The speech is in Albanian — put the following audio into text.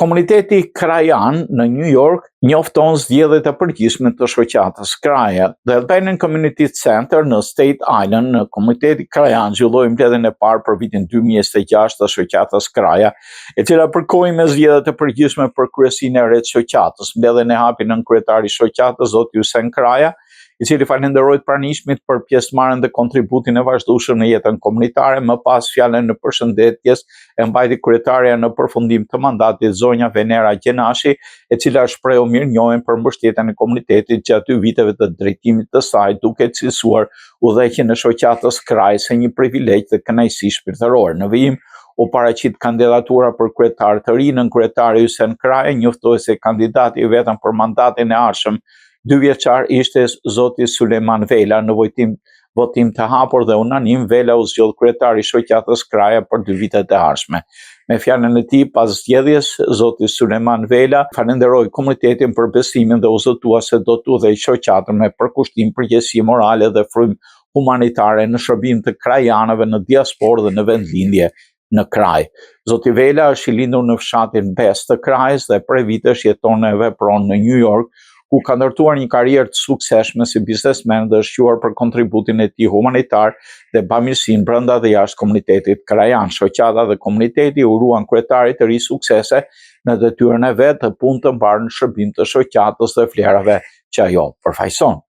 Komuniteti krajan në New York njofton zgjedhjet e përgjithshme të shoqatës kraje. The Albanian Community Center në State Island, në komuniteti krajan, zhvilloi mbledhjen e parë për vitin 2026 të shoqatës kraja, e cila përkoi me zgjedhjet e përgjithshme për kryesinë e re të shoqatës. Mbledhjen e hapi nën kryetari i shoqatës, zoti Hussein Kraja, i cili falenderoi të pranishmit për pjesëmarrjen dhe kontributin e vazhdueshëm në jetën komunitare. Më pas fjalën në përshëndetjes e mbajti kryetaria në përfundim të mandatit zonja Venera Gjenashi, e cila shprehu mirënjohjen për mbështetjen e komunitetit gjatë 2 viteve të drejtimit të saj, duke cilësuar udhëheqjen e shoqatës kraj se një privilegj dhe kënaqësi shpirtërore. Në vijim u paraqit kandidatura për kryetar të ri. Nën kryetari Hussein Kraja njoftoi se kandidati i vetëm për mandatin e ardhshëm 2 vjeçar ishte zoti Sulejman Vela. Në votim të hapur dhe unanim, Vela u zgjodh kryetari i shoqatës kraja për 2 vitet e ardhshme. Me fjalën e tij, pas zgjedhjes, zoti Sulejman Vela falenderoi komunitetin për besimin dhe u zotua se do të udhëheqë shoqatën me përkushtim, përgjegjësi morale dhe frymë humanitare në shërbim të krajanëve në diasporë dhe në vendlindje në kraj. Zoti Vela është i lindur në fshatin Bes të krajës dhe prej vitesh jeton e vepron në New York, ku ka ndërtuar një karrierë të suksesshme si biznesmen dhe është quajtur për kontributin e tij humanitar dhe bamirësinë brenda dhe jashtë komunitetit krajan. Shoqata dhe komuniteti uruan kryetarit të ri suksese në detyrën e vet të punë të mbarë në shërbim të shoqatës dhe vlerave që ajo përfaqëson.